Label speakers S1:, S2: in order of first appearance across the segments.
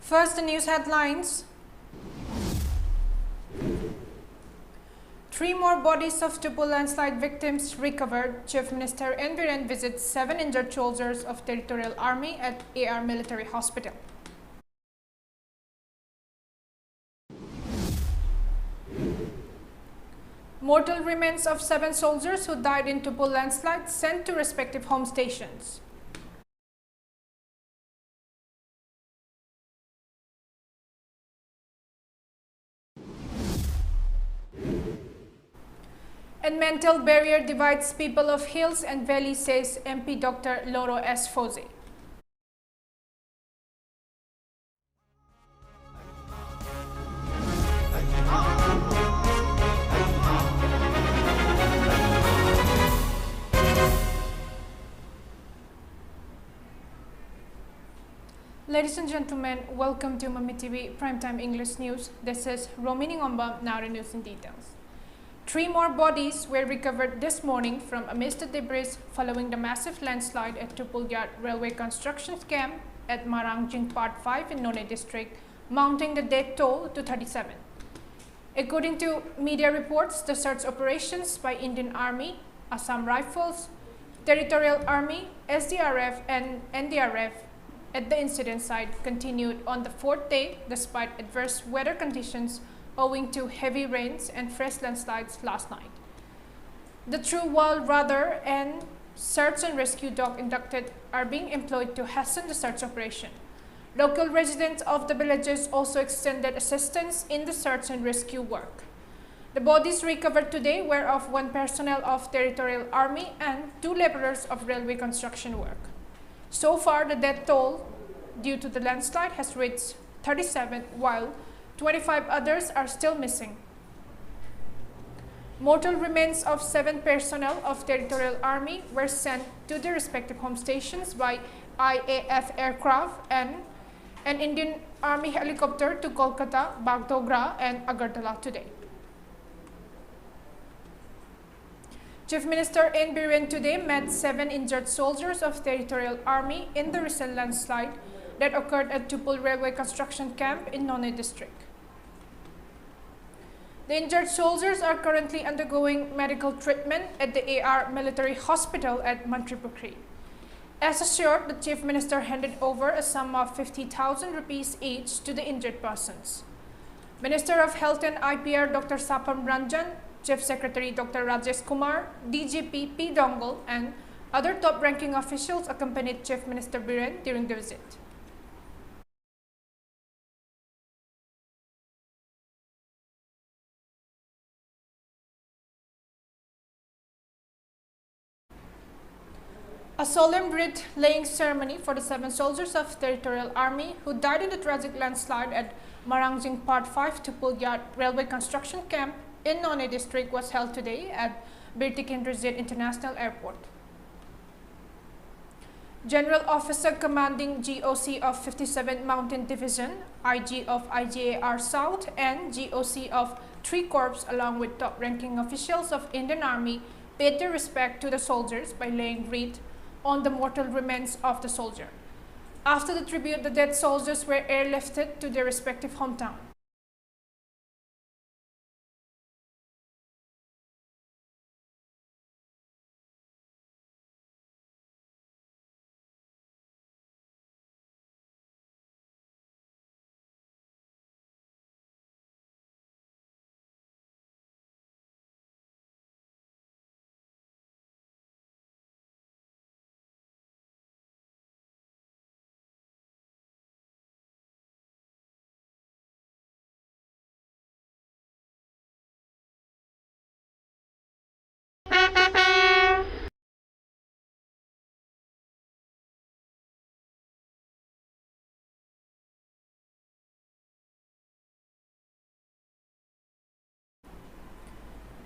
S1: First, the news headlines. 3 more bodies of Tupul landslide victims recovered. Chief Minister N. Biren visits 7 injured soldiers of Territorial Army at AR Military Hospital. Mortal remains of 7 soldiers who died in Tupul landslide sent to respective home stations. And mental barrier divides people of hills and valleys, says MP Dr. Loro S. Foze. Ladies and gentlemen, welcome to Mami TV Primetime English News. This is ROMEE NINGOMBAM, now the news in details. 3 more bodies were recovered this morning from amidst the debris following the massive landslide at Tupul Railway Construction Camp at Marangjing Part 5 in Nonne district, mounting the death toll to 37. According to media reports, the search operations by Indian Army, Assam Rifles, Territorial Army, SDRF and NDRF at the incident site continued on the 4th day despite adverse weather conditions owing to heavy rains and fresh landslides last night. The True World Radar and search and rescue dog inducted are being employed to hasten the search operation. Local residents of the villages also extended assistance in the search and rescue work. The bodies recovered today were of 1 personnel of Territorial Army and 2 laborers of railway construction work. So far, the death toll due to the landslide has reached 37, while 25 others are still missing. Mortal remains of 7 personnel of Territorial Army were sent to their respective home stations by IAF aircraft and an Indian Army helicopter to Kolkata, Bagdogra and Agartala today. Chief Minister N. Biren today met 7 injured soldiers of Territorial Army in the recent landslide that occurred at Tupul Railway Construction Camp in Nonne district. The injured soldiers are currently undergoing medical treatment at the AR Military Hospital at Mantripukri. As assured, the Chief Minister handed over a sum of 50,000 rupees each to the injured persons. Minister of Health and IPR Dr. Sapam Ranjan, Chief Secretary Dr. Rajesh Kumar, DGP P. Dongle and other top-ranking officials accompanied Chief Minister Biren during the visit. A solemn wreath-laying ceremony for the 7 soldiers of Territorial Army who died in the tragic landslide at Marangjing Part 5 Tupul Railway Construction Camp in Nonne district was held today at Birtikendrajit International Airport. General Officer Commanding GOC of 57 Mountain Division, IG of IGAR South and GOC of 3 Corps along with top-ranking officials of Indian Army paid their respect to the soldiers by laying wreath on the mortal remains of the soldier. After the tribute, the dead soldiers were airlifted to their respective hometown.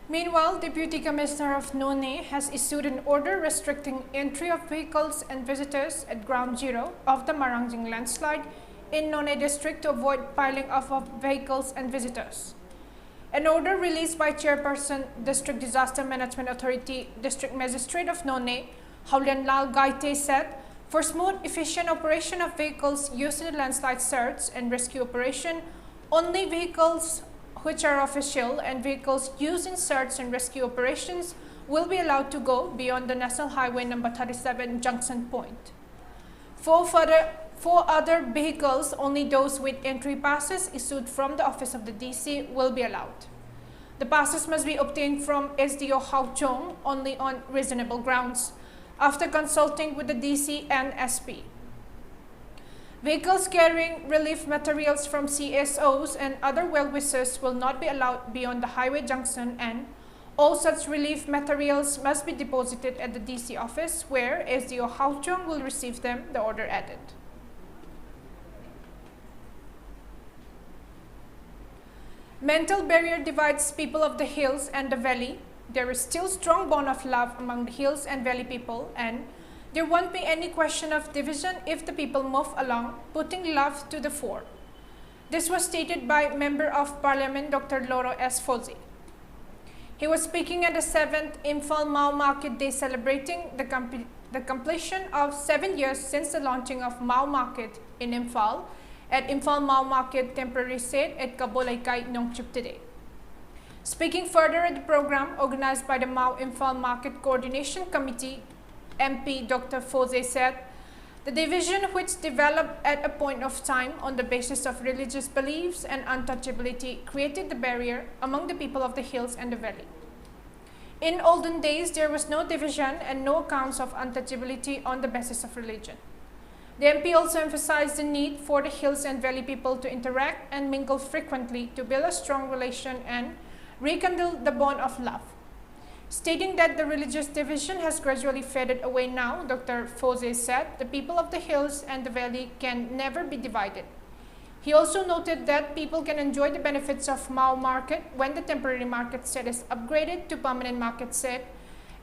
S1: Meanwhile, Deputy Commissioner of Nonne has issued an order restricting entry of vehicles and visitors at Ground Zero of the Marangjing landslide in Nonne district to avoid piling up of vehicles and visitors. An order released by Chairperson, District Disaster Management Authority, District Magistrate of Nonne, Haulian Lal Gaite said, For smooth, efficient operation of vehicles used in the landslide search and rescue operation, only vehicles which are official and vehicles used in search and rescue operations will be allowed to go beyond the National Highway number 37 junction point. For other vehicles, only those with entry passes issued from the office of the DC will be allowed. The passes must be obtained from SDO Hao Chong only on reasonable grounds, after consulting with the DC and SP. Vehicles carrying relief materials from CSOs and other well-wishers will not be allowed beyond the highway junction, and all such relief materials must be deposited at the DC office, where SDO Hao Chong will receive them, the order added. Mental barrier divides people of the hills and the valley. There is still strong bond of love among the hills and valley people, and there won't be any question of division if the people move along, putting love to the fore. This was stated by Member of Parliament Dr. Loro S. Fozi. He was speaking at the 7th Imphal Mau Market Day, celebrating the completion of 7 years since the launching of Mau Market in Imphal at Imphal Mau Market Temporary Seat at Kabolaikai, Nongchup today. Speaking further at the program organized by the Mau Imphal Market Coordination Committee, MP Dr. Foze said, the division which developed at a point of time on the basis of religious beliefs and untouchability created the barrier among the people of the hills and the valley. In olden days, there was no division and no accounts of untouchability on the basis of religion. The MP also emphasized the need for the hills and valley people to interact and mingle frequently to build a strong relation and rekindle the bond of love. Stating that the religious division has gradually faded away now, Dr. Foze said the people of the hills and the valley can never be divided. He also noted that people can enjoy the benefits of Mau Market when the temporary market set is upgraded to permanent market set,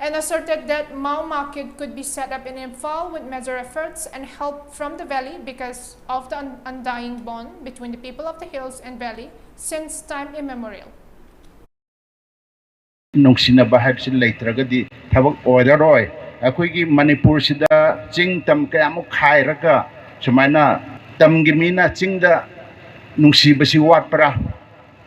S1: and asserted that Mau Market could be set up in Imphal with major efforts and help from the valley because of the undying bond between the people of the hills and valley since time immemorial.
S2: Nungsinaba haibsi leitragadi thabak oiraroi akoigi Manipur sida ching tam kayamuk khairaga sumaina tamgi mina chingda nungsibasi watpra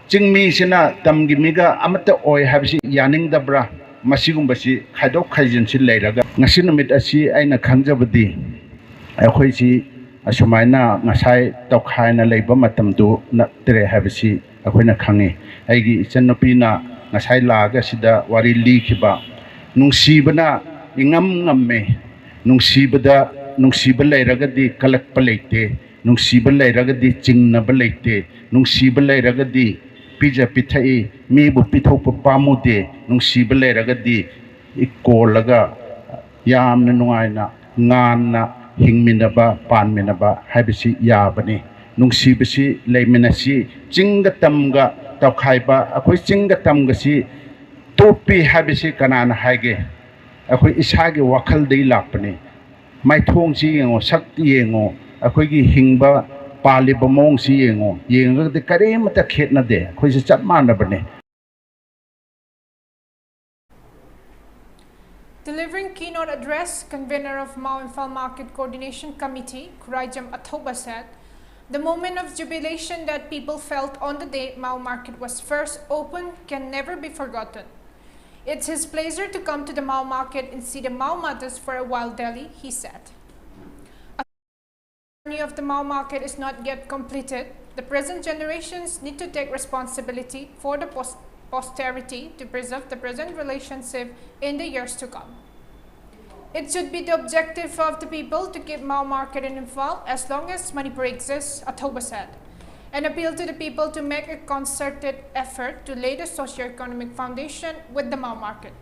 S2: chingmi sina tamgi miga amata oi haibsi yaningdabra masigumbasi khaidok khaijinsi leiraga ngasi numit asi aina khangjabadi akoisi asumaina ngasai tokhaina leiba matamdu na tere haibsi akoina khangi aigi ichanopina ngasai laga sida wari likiba nungsibana ingam ngamme nungsiba leiragadi kalakpa leite nungsiba leiragadi chingnaba leite nungsiba leiragadi pija pithai mibu pithokpa pamude nungsiba leiragadi ikolaga yamna nungaina nganna hingminaba panminaba haibisi yabani nungsibasi leiminasi chingga tamga Takhaiba, akoi chingga tamgasi topi habisi kanana haige akoi isage wakal dei lapne mai thong si yengo sakti yengo akoi gi hingba pali bamong si yengo yenga de karemata khetna de akoi se chatmana bane.
S1: Delivering keynote address, convener of Mau Imphal Market Coordination Committee, Kurajam Athoba said, the moment of jubilation that people felt on the day Mau Market was first opened can never be forgotten. It's his pleasure to come to the Mau Market and see the Mau mothers for a while daily, he said. The journey of the Mau Market is not yet completed. The present generations need to take responsibility for the posterity to preserve the present relationship in the years to come. It should be the objective of the people to keep Mau Market in Imphal as long as Manipur exists, Athoba said, and appealed to the people to make a concerted effort to lay the socio-economic foundation with the Mau Market.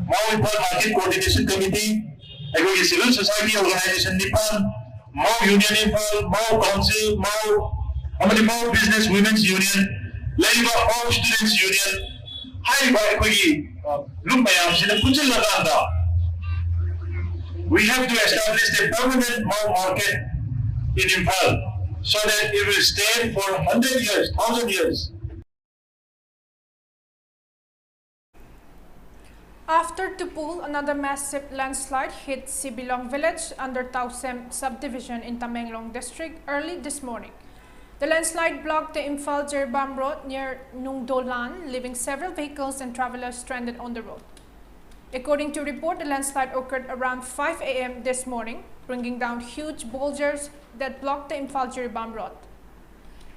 S3: Mau Imphal Market Coordination Committee, civil society organization Nippon, Mau Union Imphal, Mau Council, Mau Business Women's Union, Labor All Students Union, High by Look by Amshin, Puchilaganda. We have to establish a permanent Mau market in Imphal so that it will stay for 100 years, 1,000 years.
S1: After Tupul, another massive landslide hit Sibilong village under Tausem subdivision in Tamenglong district early this morning. The landslide blocked the Imphal-Jiribam road near Nungdolan, leaving several vehicles and travelers stranded on the road. According to report, the landslide occurred around 5 a.m. this morning, bringing down huge boulders that blocked the Imphal-Jiribam road.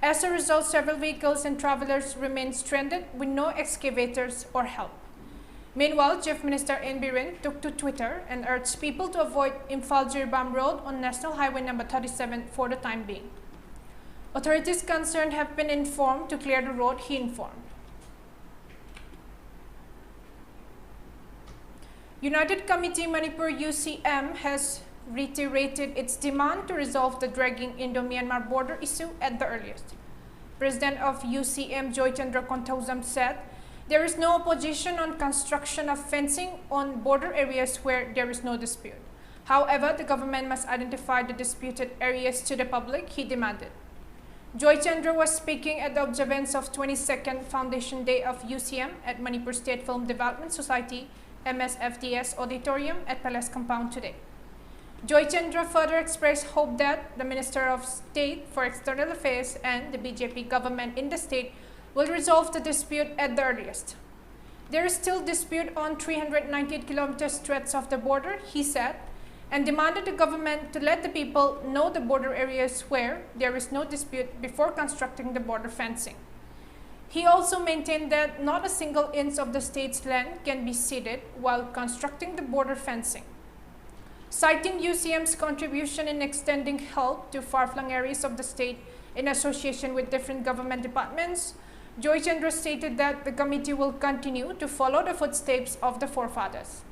S1: As a result, several vehicles and travelers remained stranded with no excavators or help. Meanwhile, Chief Minister N. Biren took to Twitter and urged people to avoid Imphal-Jiribam Road on National Highway number 37 for the time being. Authorities concerned have been informed to clear the road, he informed. United Committee Manipur UCM has reiterated its demand to resolve the dragging Indo-Myanmar border issue at the earliest. President of UCM Joy Chandra Kontausam said, there is no opposition on construction of fencing on border areas where there is no dispute. However, the government must identify the disputed areas to the public, he demanded. Joy Chandra was speaking at the observance of 22nd Foundation Day of UCM at Manipur State Film Development Society MSFDS Auditorium at Palace Compound today. Joy Chandra further expressed hope that the Minister of State for External Affairs and the BJP government in the state will resolve the dispute at the earliest. There is still dispute on 398 kilometer stretch of the border, he said, and demanded the government to let the people know the border areas where there is no dispute before constructing the border fencing. He also maintained that not a single inch of the state's land can be ceded while constructing the border fencing. Citing UCM's contribution in extending help to far-flung areas of the state in association with different government departments, Joy Chandra stated that the committee will continue to follow the footsteps of the forefathers.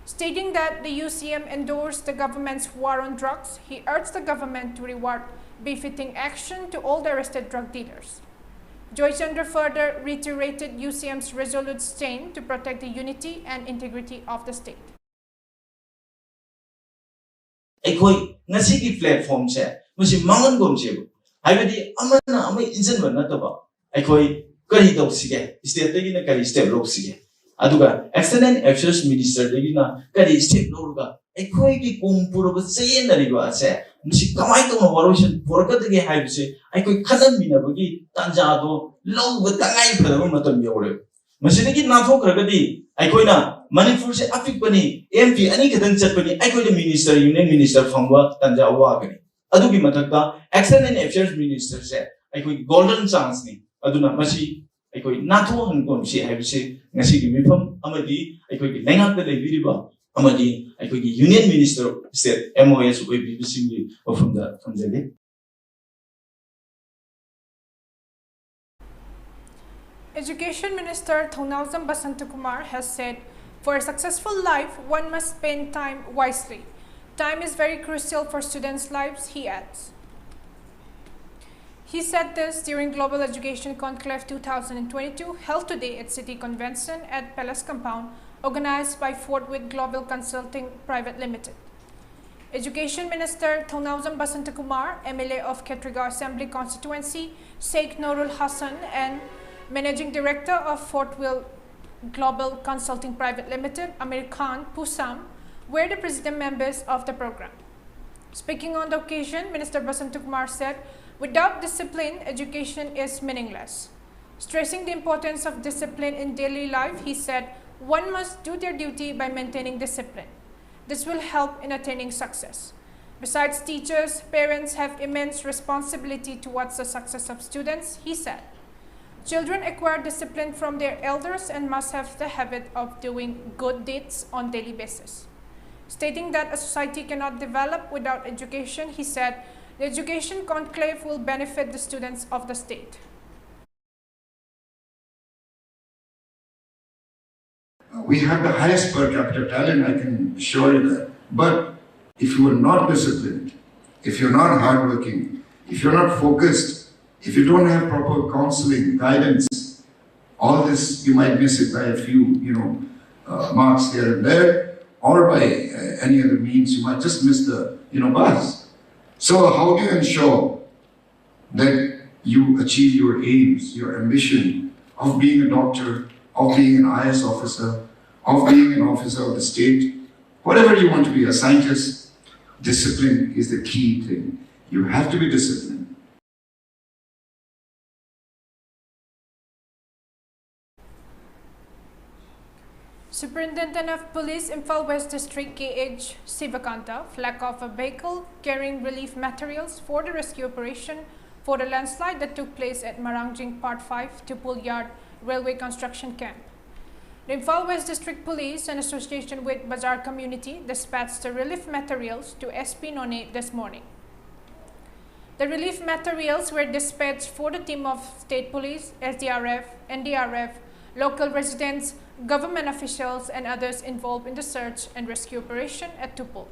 S1: Stating that the UCM endorsed the government's war on drugs, he urged the government to reward befitting action to all the arrested drug dealers. Joy Chandra further reiterated UCM's resolute stand to protect the unity and integrity of the state.
S4: Ekoi ngasi ki platform se musi mangan gom se haibadi amana amai injan banna to ba ekoi kari dok sige state tagi na kari step lok sige aduga excellent affairs minister tagi na kari step lok ga ekoi ki kompuro ba chain nari ba se musi kamai to warosion porka tagi haibse ekoi khadan bina bagi tanja do long ba tangai phadam matam yore masini na thok ragadi ekoi na Manipur se apik pani MP ani kadang chat pani ekoi minister union minister phangwa tanja wa gani adugi mathakta excellent affairs minister se ekoi golden chance ni aduna masi ekoi natho hangkom si haibse ngasi gi mifam amadi ekoi gi lengak da lebiriba amadi ekoi gi union minister state MOS we BBC gi from the
S1: Education Minister Thonalzam Basantakumar has said, for a successful life, one must spend time wisely. Time is very crucial for students' lives, he adds. He said this during Global Education Conclave 2022, held today at City Convention at Palace Compound, organized by Fort Worth Global Consulting Private Limited. Education Minister Thonalzam Basantakumar, MLA of Ketrigar Assembly Constituency, Sheikh Norul Hassan, and Managing Director of Fort Worth Global Consulting Private Limited, Amir Khan Pusam, were the president members of the program. Speaking on the occasion, Minister Basantakumar said, without discipline, education is meaningless. Stressing the importance of discipline in daily life, he said, one must do their duty by maintaining discipline. This will help in attaining success. Besides, teachers, parents have immense responsibility towards the success of students, he said. Children acquire discipline from their elders and must have the habit of doing good deeds on daily basis. Stating that a society cannot develop without education, he said, the education conclave will benefit the students of the state.
S5: We have the highest per capita talent, I can assure you that. But if you are not disciplined, if you're not hardworking, if you're not focused, if you don't have proper counseling, guidance, all this, you might miss it by a few, marks here and there, or by any other means, you might just miss the bus. So how do you ensure that you achieve your aims, your ambition of being a doctor, of being an IS officer, of being an officer of the state, whatever you want to be, a scientist? Discipline is the key thing. You have to be disciplined.
S1: Superintendent of Police Imphal West District KH Sivakanta flagged off a vehicle carrying relief materials for the rescue operation for the landslide that took place at Marangjing Part 5 Tupul Yard Railway Construction Camp. The Imphal West District Police, in association with Bazaar Community, dispatched the relief materials to SP None this morning. The relief materials were dispatched for the team of State Police, SDRF, NDRF, local residents, government officials and others involved in the search and rescue operation at Tupul.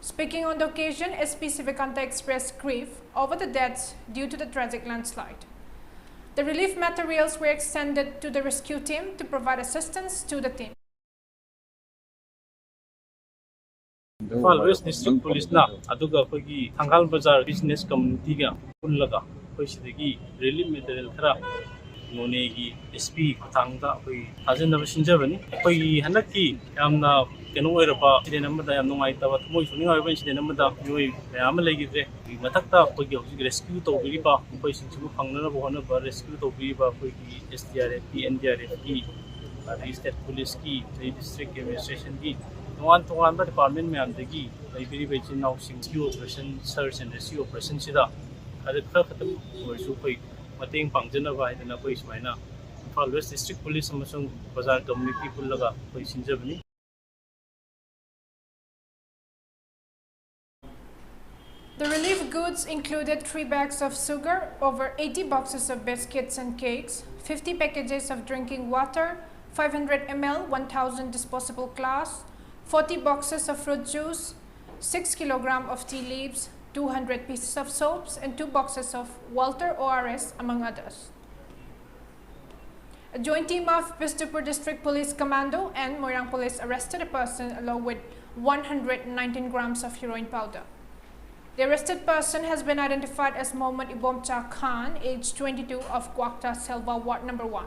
S1: Speaking on the occasion, SP Sivakanta expressed grief over the deaths due to the tragic landslide. The relief materials were extended to the rescue team to provide assistance to the team.
S6: Imphal West District Police na aduga akhoi Thangal Bazaar Business Community ga pullaga akhoi sidagi relief material khara None gi SP khutangda akhoi thajinaba sinjabani akhoi hanaki yamna keno oiraba sidena amada yam nungai taba thmoi suninga oiba sidena amada yoi mayam legidre mathakta akhoi gi hojik rescue tawbiriba akhoi singsibu phangnana bohana ba rescue tawbiriba akhoi gi SDRF NDRF ki State Police ki District Administration ki Tuan department में आंदे की library बेचने now rescue operation search and rescue operation सिदा अरे खर खत्म वर्षों कोई मतेंग पांचना बाय देना कोई इसमें ना Imphal West District Police समझों बाजार community पुल लगा कोई सिंजबनी.
S1: The relief goods included 3 bags of sugar, over 80 boxes of biscuits and cakes, 50 packages of drinking water, 500 ml 1000 disposable glass, 40 boxes of fruit juice, 6 kg of tea leaves, 200 pieces of soaps and 2 boxes of Walter ORS, among others. A joint team of Bishtupur District Police Commando and Moirang Police arrested a person along with 119 grams of heroin powder. The arrested person has been identified as Mohammad Ibomcha Khan, age 22, of Kwakta Selva, Ward Number 1.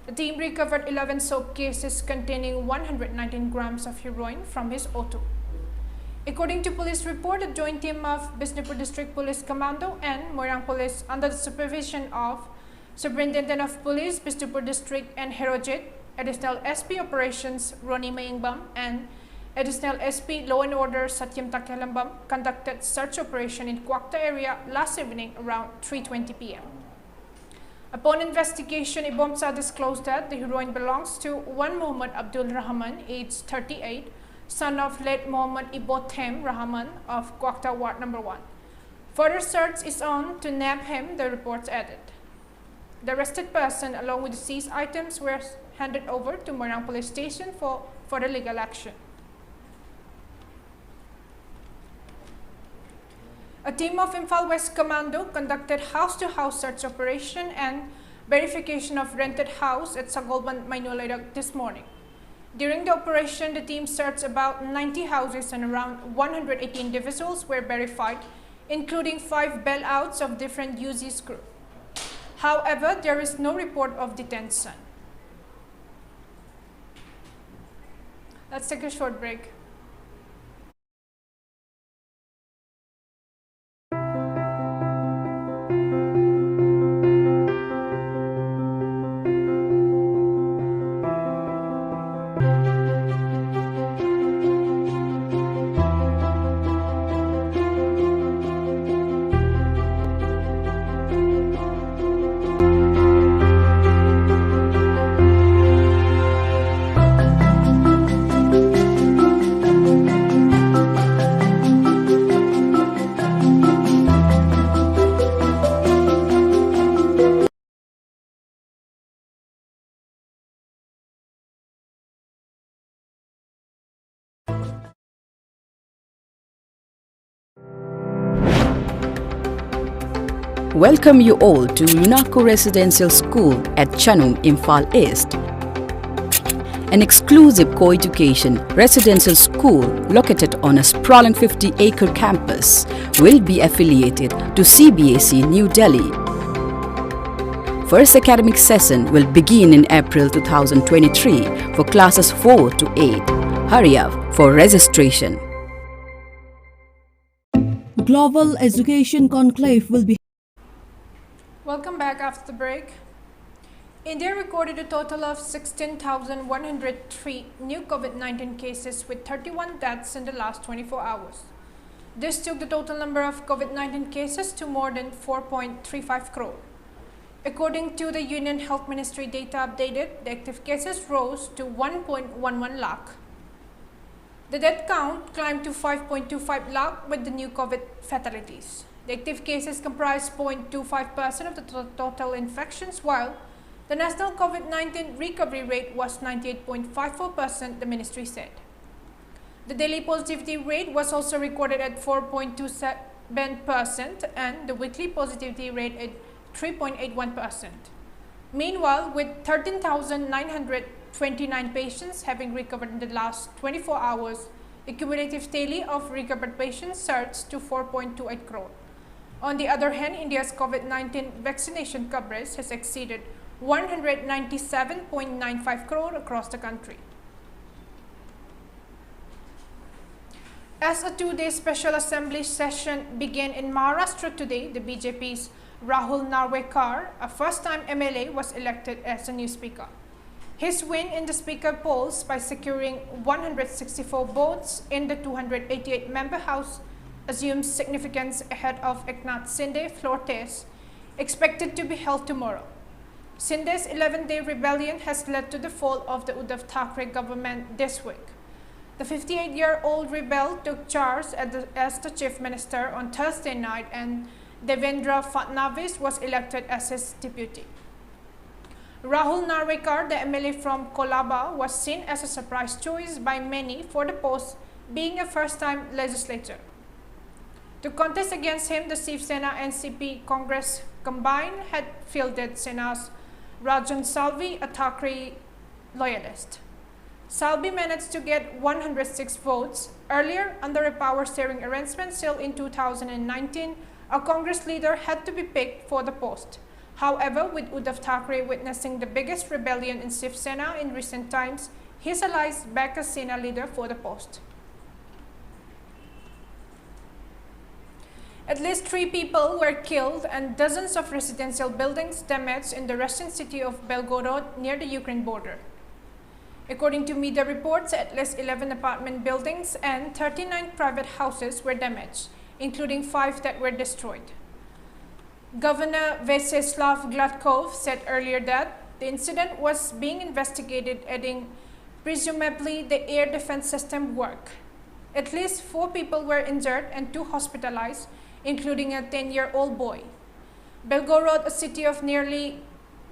S1: The team recovered 11 soap cases containing 119 grams of heroin from his auto. According to police report, the joint team of Bishnupur District Police Commando and Moirang Police, under the supervision of Superintendent of Police, Bishnupur District and Herojit, Additional SP Operations Ronnie Mayingbam and Additional SP Law and Order Satyam Takelambam, conducted search operation in Kwakta area last evening around 3:20 p.m. Upon investigation, Ibomsa disclosed that the heroin belongs to one Muhammad Abdul Rahman, age 38, son of late Muhammad Ibothem Rahman of Kwakta Ward Number 1. Further search is on to nab him, the reports added. The arrested person along with the seized items were handed over to Moirang Police Station for further legal action. A team of Imphal West Commando conducted house-to-house search operation and verification of rented house at Sagolban, Mainoladag this morning. During the operation, the team searched about 90 houses and around 180 individuals were verified, including 5 bailouts of different UZ's group. However, there is no report of detention. Let's take a short break.
S7: Welcome you all to UNACO Residential School at Chanung, Imphal East. an exclusive co-education residential school located on a sprawling 50-acre campus, will be affiliated to CBSE New Delhi. First academic session will begin in April 2023 for classes 4 to 8. Hurry up for registration.
S8: Global Education Conclave will be.
S1: Welcome back after the break. India recorded a total of 16,103 new COVID-19 cases with 31 deaths in the last 24 hours. This took the total number of COVID-19 cases to more than 4.35 crore. According to the Union Health Ministry data updated, the active cases rose to 1.11 lakh. The death count climbed to 5.25 lakh with the new COVID fatalities. The active cases comprise 0.25% of the total infections, while the national COVID-19 recovery rate was 98.54%, the ministry said. The daily positivity rate was also recorded at 4.27% and the weekly positivity rate at 3.81%. Meanwhile, with 13,929 patients having recovered in the last 24 hours, the cumulative tally of recovered patients surged to 4.28 crore. On the other hand, India's COVID-19 vaccination coverage has exceeded 197.95 crore across the country. As a two-day special assembly session began in Maharashtra today, the BJP's Rahul Narwekar, a first-time MLA, was elected as the new speaker. His win in the speaker polls by securing 164 votes in the 288-member House assumes significance ahead of Eknath Shinde floor test expected to be held tomorrow. Shinde's 11-day rebellion has led to the fall of the Uddhav Thackeray government this week. The 58-year-old rebel took charge as the chief minister on Thursday night, and Devendra Fadnavis was elected as his deputy. Rahul Narwekar, the MLA from Kolaba, was seen as a surprise choice by many for the post, being a first-time legislator. To contest against him, the Shiv Sena and CP Congress combined had fielded Sena's Rajan Salvi, a Thackeray loyalist. Salvi managed to get 106 votes. Earlier, under a power sharing arrangement still in 2019, a Congress leader had to be picked for the post. However, with Uddhav Thackeray witnessing the biggest rebellion in Shiv Sena in recent times, his allies backed a Sena leader for the post. At least 3 people were killed and dozens of residential buildings damaged in the Russian city of Belgorod near the Ukraine border. According to media reports, at least 11 apartment buildings and 39 private houses were damaged, including 5 that were destroyed. Governor Vyacheslav Gladkov said earlier that the incident was being investigated, adding, presumably the air defense system worked. At least 4 people were injured and 2 hospitalized, including a 10-year-old boy. Belgorod, a city of nearly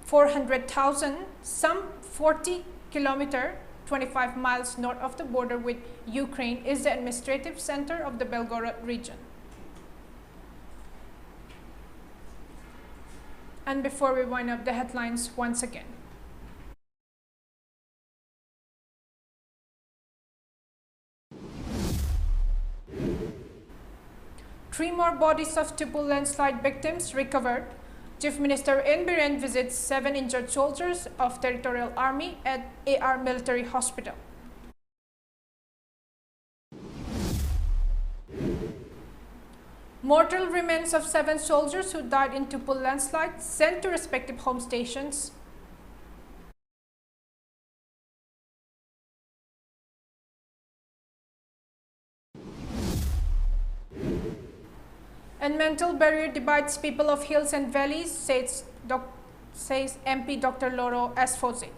S1: 400,000, some 40 kilometers, 25 miles north of the border with Ukraine, is the administrative center of the Belgorod region. And before we wind up the headlines once again. Three more bodies of Tipul landslide victims recovered. Chief Minister N. Biren visits 7 injured soldiers of Territorial Army at AR Military Hospital. Mortal remains of 7 soldiers who died in Tipul landslide sent to respective home stations. And mental barrier divides people of hills and valleys, says MP Dr. Loro Asfozi.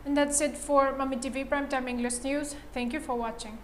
S1: And that's it for Mami TV Primetime English News. Thank you for watching.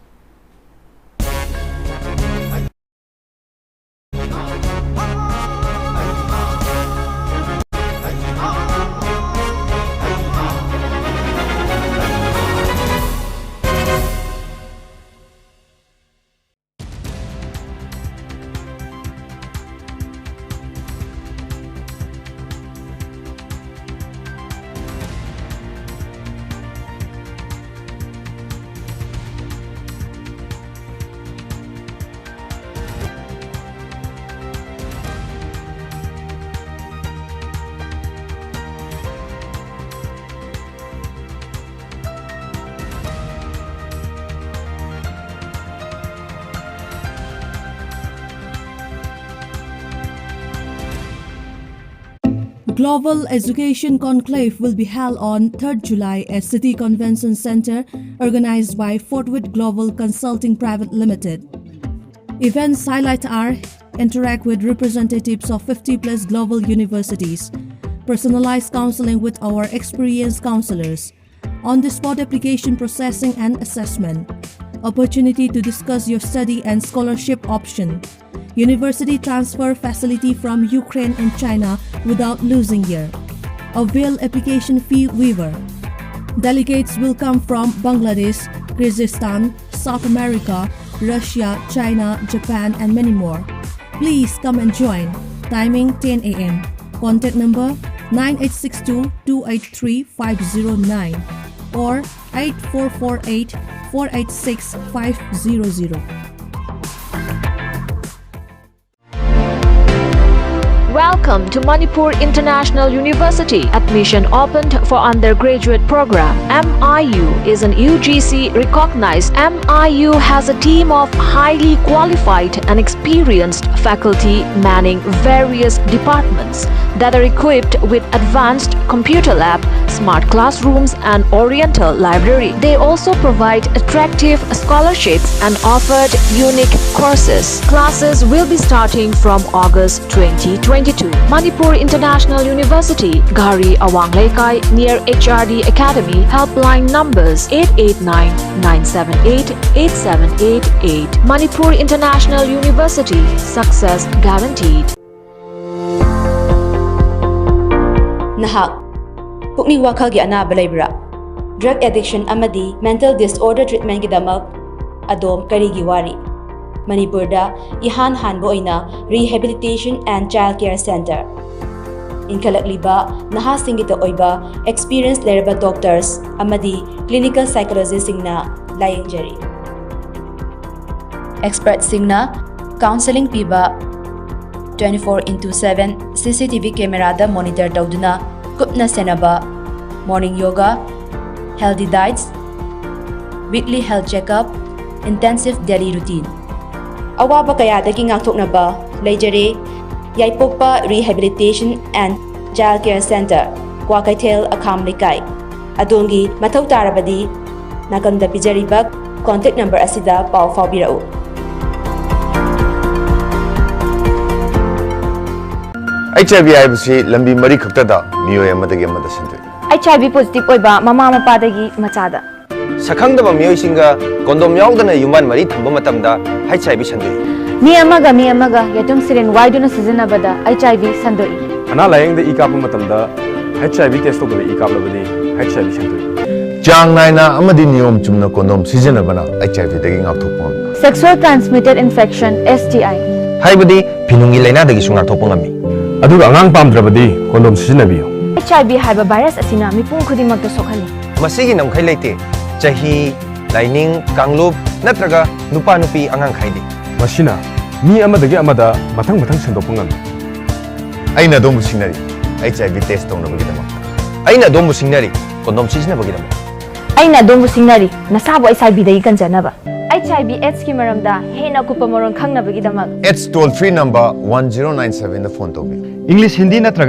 S8: Global Education Conclave will be held on 3rd July at City Convention Center, organized by Fortwith Global Consulting Private Limited. Events highlight are interact with representatives of 50+ global universities, personalized counseling with our experienced counselors, on-the-spot application processing and assessment, opportunity to discuss your study and scholarship option, university transfer facility from Ukraine and China without losing year, avail application fee waiver. Delegates will come from Bangladesh, Kyrgyzstan, South America, Russia, China, Japan, and many more. Please come and join. Timing 10 a.m. Contact number 9862-283-509 or 8448-486-500.
S9: Welcome to Manipur International University. Admission opened for undergraduate program. MIU is an UGC recognized. MIU has a team of highly qualified and experienced faculty manning various departments that are equipped with advanced computer lab, smart classrooms, and oriental library. They also provide attractive scholarships and offered unique courses. Classes will be starting from August 2022. Manipur International University, Gari Awang Lekai, near HRD Academy. Helpline numbers 889-978-8788. Manipur International University, success guaranteed.
S10: Nahak pukning wakhalgi anaba leibra drug addiction amadi mental disorder treatment gidamak adom karigi wari Manipurda ihan hanbo oina rehabilitation and child care center inkalakliba naha singita oiba experienced leraba doctors amadi clinical psychologists singna layingjari experts singna counseling piba 24/7 CCTV camera da monitor tawduna kupna senaba morning yoga, healthy diets, weekly health checkup, intensive daily routine. Awaba kaya dagi ngakthoknaba leijare Yaipokpa Rehabilitation and Child Care Center, Kwakaithel Akham Lekai. Adongi mathau tarabadi nakanda pijaribak contact number asida pau fawbirau.
S11: HIV haibasi lambi mari khaktada miyoy amadagi amada sindoi
S12: HIV positive oiba mama mapadagi machada
S11: sakhangdaba miyoy singa kondom yaudana yuman mari thamba matamda HIV sandoi
S12: mi amaga yatum siren waiduna sizinabada HIV sandoi
S13: ana layengda ikapa matamda HIV test tobada ikapa labadi HIV sandoi
S11: jang naina amadi niyom chumna kondom sizinabana HIV dagi ngakthopon
S12: sexual transmitted infection STI
S11: haibadi pinungi laina dagi sungar thopongami
S13: aduga angang pamdrabadi kondom sizinabio
S12: HIV haiba virus asina mipung khudimagta sokhali
S11: masigi namkhai leite chahi laining kanglup natraga nupa nupi angang khaidi
S13: masina mi amadagi amada mathang sendopangam
S11: aina domu singnari HIV test tongnabagidama aina domu singnari kondom sizinabagidama
S12: aina domu singnari nasabo HIV dai kanjanaba HIV AIDS ki maramda hena kupa moron khangnabagidama
S11: AIDS toll free number 1097 da phone tobi
S13: English Hindi natraga